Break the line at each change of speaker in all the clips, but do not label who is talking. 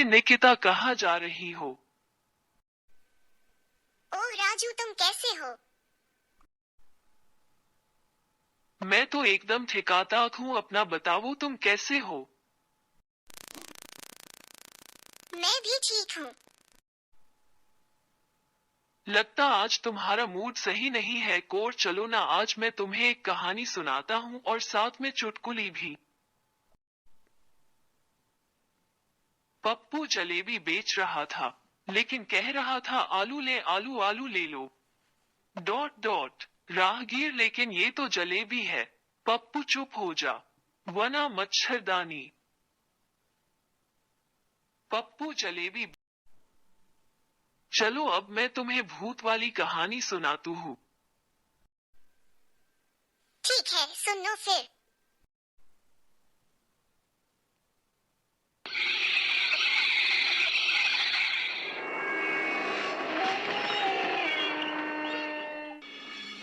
निकिता कहाँ जा रही हो?
ओह राजू, तुम कैसे हो?
मैं तो एकदम ठिकाठाक हूँ, अपना बताओ तुम कैसे हो?
मैं भी ठीक हूँ।
लगता आज तुम्हारा मूड सही नहीं है कोर, चलो ना आज मैं तुम्हें एक कहानी सुनाता हूँ और साथ में चुटकुली भी। पप्पू जलेबी बेच रहा था, लेकिन कह रहा था आलू ले आलू आलू ले लो। डॉट डॉट राहगीर लेकिन ये तो जलेबी है। पप्पू चुप हो जा, वरना मच्छरदानी। पप्पू जलेबी। चलो अब मैं तुम्हें भूत वाली कहानी सुनातू हूँ।
ठीक है, सुनो फिर।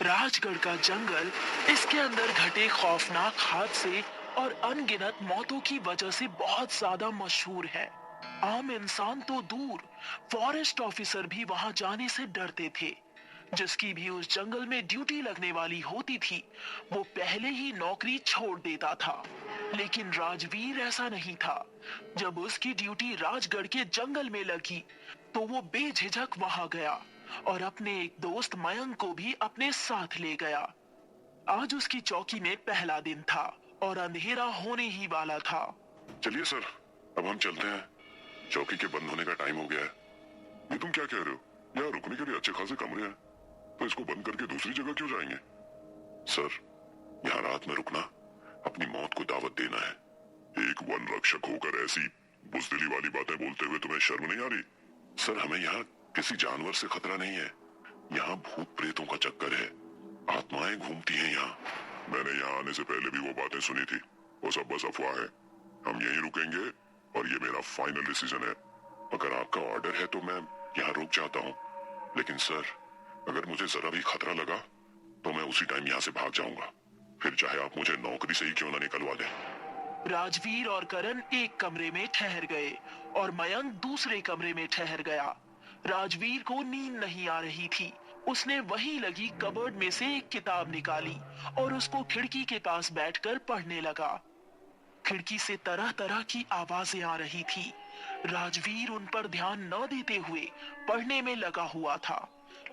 राजगढ़ का जंगल, इसके अंदर घटे खौफनाक हादसे और अनगिनत मौतों की वजह से बहुत ज्यादा मशहूर है। आम इंसान तो दूर, फॉरेस्ट ऑफिसर भी वहां जाने से डरते थे। जिसकी भी उस जंगल में ड्यूटी लगने वाली होती थी, वो पहले ही नौकरी छोड़ देता था। लेकिन राजवीर ऐसा नहीं था। जब उसकी ड्यूटी राजगढ़ के जंगल में लगी, तो वो बेझिझक वहां गया और अपने एक दोस्त मयंक को भी अपने साथ ले गया। आज उसकी चौकी में पहला दिन था और अंधेरा होने ही वाला था।
चलिए सर, अब हम चलते हैं। चौकी के बंद होने का टाइम हो गया है। ये तुम क्या कह रहे हो? यहाँ रुकने के लिए अच्छे खासे कमरे हैं, तो इसको बंद करके दूसरी जगह क्यों जाएंगे? सर, यहाँ रात में रुकना अपनी मौत को दावत देना है। एक वन रक्षक होकर ऐसी बुजदिली वाली बातें बोलते हुए तुम्हें शर्म नहीं आ रही? सर, हमें यहाँ किसी जानवर से खतरा नहीं है। यहाँ भूत प्रेतों का चक्कर है, आत्माएं घूमती हैं यहाँ। मैंने यहाँ आने से पहले भी वो बातें सुनी थी, वो सब बस अफवाह है। हम यहीं रुकेंगे और ये मेरा फाइनल डिसीजन है। अगर आपका ऑर्डर है तो मैं यहाँ रुक जाता हूँ, लेकिन सर अगर मुझे जरा भी खतरा लगा तो मैं उसी टाइम यहाँ से भाग जाऊंगा, फिर चाहे आप मुझे नौकरी से ही क्यों ना निकलवा दें।
राजवीर और करण एक कमरे में ठहर गए और मयंक दूसरे कमरे में ठहर गया। राजवीर को नींद नहीं आ रही थी। उसने वहीं लगी कबर्ड में से एक किताब निकाली और उसको खिड़की के पास बैठकर पढ़ने लगा। खिड़की से तरह तरह की आवाजें आ रही थी। राजवीर उन पर ध्यान न देते हुए पढ़ने में लगा हुआ था,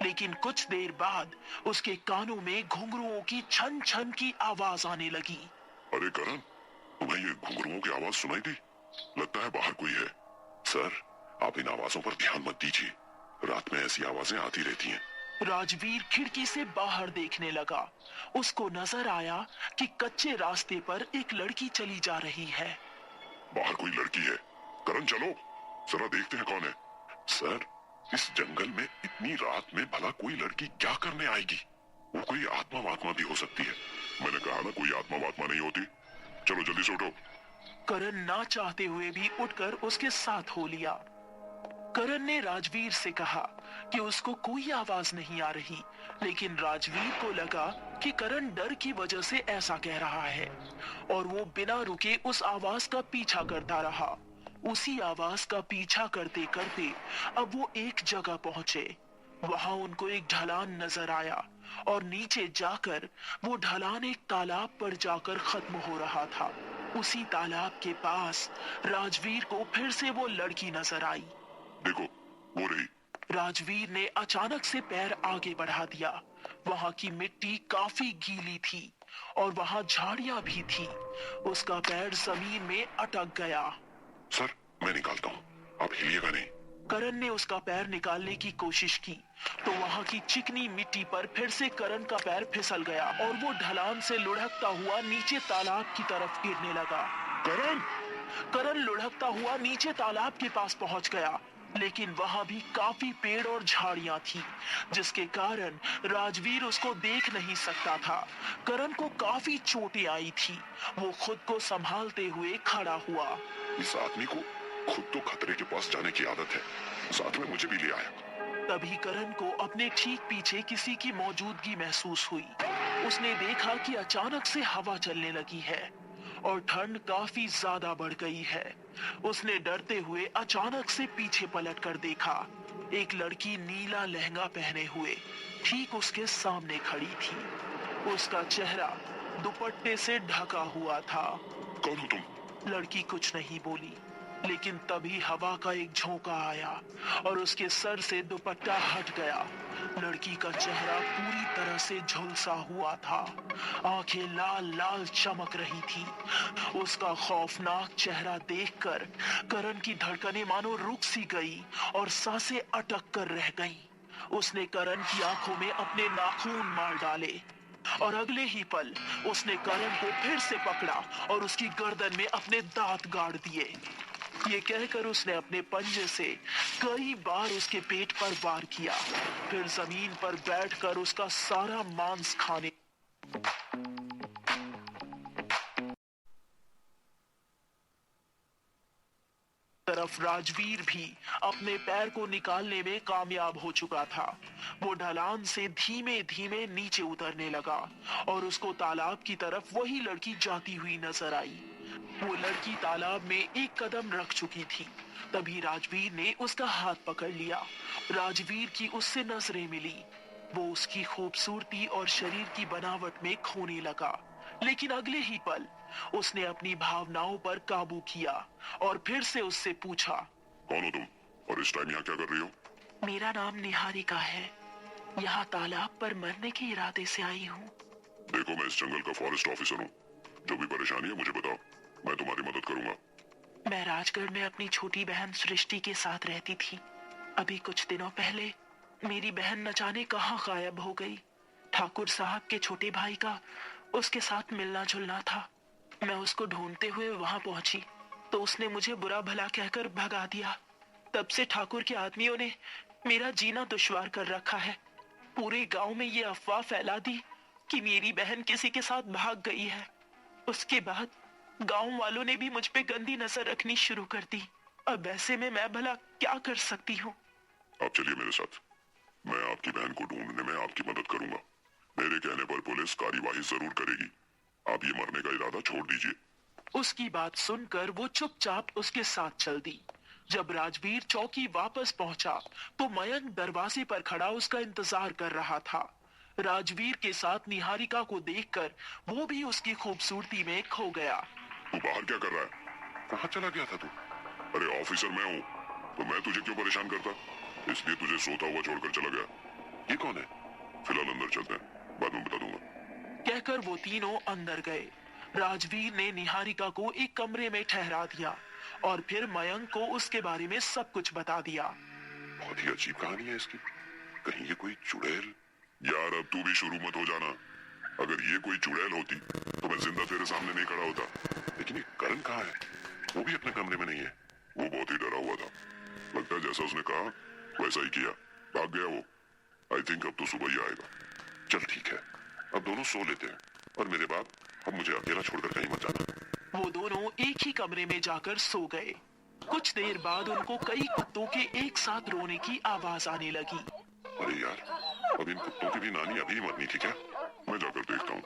लेकिन कुछ देर बाद उसके कानों में घुंघरुओं की छन छन की आवाज आने लगी।
अरे करण, तुम्हें ये घुंघरुओं की आवाज सुनाई दी? लगता है बाहर कोई है। सर, आप इन आवाजों पर ध्यान मत दीजिए, रात में ऐसी आवाजें आती रहती हैं।
राजवीर खिड़की से बाहर देखने लगा। उसको नजर आया कि कच्चे रास्ते पर एक लड़की चली जा रही है।
बाहर कोई लड़की है। करण चलो, जरा देखते हैं कौन है। सर, इस जंगल में इतनी रात में भला कोई लड़की क्या करने आएगी? वो कोई आत्मा वात्मा भी हो सकती है। मैंने कहा ना, कोई आत्मा वात्मा नहीं होती। चलो जल्दी से उठो।
करण ना चाहते हुए भी उठकर उसके साथ हो लिया। करण ने राजवीर से कहा कि उसको कोई आवाज नहीं आ रही, लेकिन राजवीर को लगा कि करण डर की वजह से ऐसा कह रहा है और वो बिना रुके उस आवाज का पीछा करता रहा। उसी आवाज का पीछा करते करते अब वो एक जगह पहुंचे। वहां उनको एक ढलान नजर आया और नीचे जाकर वो ढलान एक तालाब पर जाकर खत्म हो रहा था। उसी तालाब के पास राजवीर को फिर से वो लड़की नजर आई।
देखो, वो रही।
राजवीर ने अचानक से पैर आगे बढ़ा दिया। वहां की मिट्टी काफी गीली थी और वहां झाड़ियां भी थी। उसका पैर जमीन में अटक गया।
सर, मैं निकालता हूँ, आप हिलिएगा नहीं।
करण ने उसका पैर निकालने की कोशिश की तो वहां की चिकनी मिट्टी पर फिर से करण का पैर फिसल गया और वो ढलान से लुढ़कता हुआ नीचे तालाब की तरफ गिरने लगा।
करण!
करण लुढ़कता हुआ नीचे तालाब के पास पहुंच गया, लेकिन वहां भी काफी पेड़ और झाड़ियां थी, जिसके कारण राजवीर उसको देख नहीं सकता था। करण को काफी चोटें आई थी। वो खुद को संभालते हुए खड़ा हुआ।
इस आदमी को खुद तो खतरे के पास जाने की आदत है, साथ में मुझे भी ले आया।
तभी करण को अपने ठीक पीछे किसी की मौजूदगी महसूस हुई। उसने देखा कि अचानक से हवा चलने लगी है और ठंड काफी ज्यादा बढ़ गई है। उसने डरते हुए अचानक से पीछे पलट कर देखा। एक लड़की नीला लहंगा पहने हुए ठीक उसके सामने खड़ी थी। उसका चेहरा दुपट्टे से ढका हुआ था।
कौन हो तुम?
लड़की कुछ नहीं बोली, लेकिन तभी हवा का एक झोंका आया और उसके सर से दुपट्टा हट गया। लड़की का चेहरा पूरी तरह से झुलसा हुआ था, आंखें लाल लाल चमक रही थी। उसका खौफनाक चेहरा देखकर करण की धड़कनें मानो रुक सी गई और सांसें अटक कर रह गईं। उसने करण की आंखों में अपने नाखून मार डाले और अगले ही पल उसने करण को फिर से पकड़ा और उसकी गर्दन में अपने दांत गाड़ दिए। ये कहकर उसने अपने पंजे से कई बार उसके पेट पर वार किया, फिर जमीन पर बैठकर उसका सारा मांस खाने तरफ राजवीर भी अपने पैर को निकालने में कामयाब हो चुका था। वो ढलान से धीमे धीमे नीचे उतरने लगा और उसको तालाब की तरफ वही लड़की जाती हुई नजर आई। वो लड़की तालाब में एक कदम रख चुकी थी। तभी राजवीर ने उसका हाथ पकड़ लिया। राजवीर की उससे नजरें मिली। वो उसकी खूबसूरती और शरीर की बनावट में खोने लगा, लेकिन अगले ही पल उसने अपनी भावनाओं पर काबू किया और फिर से उससे पूछा,
कौन हो तुम और इस टाइम यहाँ क्या कर रही हो?
मेरा नाम निहारिका है। यहाँ तालाब पर मरने के इरादे से आई हूँ।
देखो, मैं इस जंगल का फॉरेस्ट ऑफिसर हूँ। जो भी परेशानी है मुझे बताओ, मैं तुम्हारी मदद करूंगा।
मैं राजगढ़ में अपनी छोटी बहन सृष्टि के साथ रहती थी। अभी कुछ दिनों पहले मेरी बहन न जाने कहाँ गायब हो गई। ठाकुर साहब के छोटे भाई का उसके साथ मिलना जुलना था। मैं उसको ढूंढते हुए वहां पहुंची तो उसने मुझे बुरा भला कहकर भगा दिया। तब से ठाकुर के आदमियों ने मेरा जीना दुश्वार कर रखा है। पूरे गांव में ये अफवाह फैला दी कि मेरी बहन किसी के साथ भाग गई है। उसके बाद गांव वालों ने भी मुझ पे गंदी नजर रखनी शुरू कर दी। अब ऐसे में मैं भला क्या कर सकती हूँ?
आप चलिए मेरे साथ, मैं आपकी बहन को ढूंढने में आपकी मदद करूंगा। मेरे कहने पर पुलिस कार्यवाही जरूर करेगी। आप ये मरने का इरादा छोड़ दीजिए।
उसकी बात सुनकर वो चुपचाप उसके साथ चल दी। जब राजवीर चौकी वापस पहुंचा तो मयंक दरवाजे पर खड़ा उसका इंतजार कर रहा था। राजवीर के साथ निहारिका को देखकर वो भी उसकी खूबसूरती में खो गया।
तू बाहर क्या कर रहा है? कहाँ चला गया था तू? अरे ऑफिसर मैं हूँ, तो मैं तुझे क्यों परेशान करता? इसलिए तुझे सोता हुआ छोड़कर चला गया। ये कौन है? फिलहाल अंदर चलते हैं, बाद में बता दूंगा।
कहकर वो तीनों अंदर गए। राजवीर ने निहारिका को एक कमरे में ठहरा दिया और फिर मयंक को उसके बारे में सब कुछ बता दिया।
बहुत ही अजीब कहानी है इसकी। कहीं ये कोई चुड़ैल? यार अब तू भी शुरू मत हो जाना। अगर ये कोई चुड़ैल होती तो मैं जिंदा तेरे सामने नहीं खड़ा होता। लेकिन ये करण कहाँ है? वो भी अपने कमरे में नहीं है। वो बहुत ही डरा हुआ था। लगता है जैसा उसने कहा वैसा ही किया, भाग गया वो। आई थिंक अब तो सुबह ही आएगा। चल ठीक है, अब दोनों सो लेते हैं और मेरे बाद अब मुझे अकेला छोड़कर कहीं मत जाना।
वो दोनों एक ही कमरे में जाकर सो गए। कुछ देर बाद उनको कई कुत्तों के एक साथ रोने की आवाज आने लगी।
अरे यार, अब इन कुत्तों की भी नानी अभी मरनी थी क्या? मैं जाकर देखता हूँ।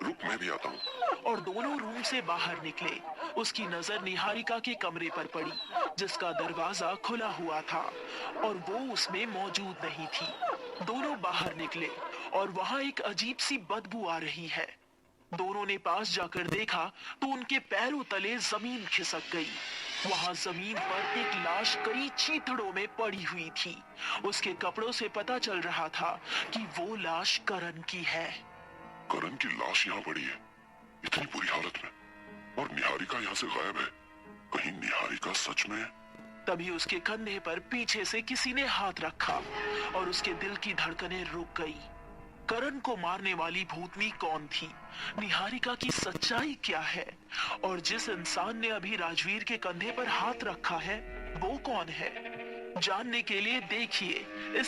रुक, मैं भी आता हूँ।
और दोनों रूम से बाहर निकले। उसकी नजर निहारिका के कमरे पर पड़ी, जिसका दरवाजा खुला हुआ था और वो उसमें मौजूद नहीं थी। दोनों बाहर निकले और वहां एक अजीब सी बदबू आ रही है। दोनों ने पास जाकर देखा तो उनके पैरों तले जमीन खिसक गई। वहां जमीन पर एक लाश कई चीथड़ों में पड़ी हुई थी। उसके कपड़ों से पता चल रहा था कि वो लाश करण की है।
करण की लाश यहाँ पड़ी है, इतनी बुरी हालत में, और निहारिका यहाँ से गायब है। कहीं निहारिका सच में?
तभी उसके कंधे पर पीछे से किसी ने हाथ रखा और उसके दिल की धड़कनें रुक गई। करण को मारने वाली भूतनी कौन थी? निहारिका की सच्चाई क्या है? और जिस इंसान ने अभी राजवीर के कंधे पर हाथ रखा है वो कौन है? जानने के लिए देखिए इस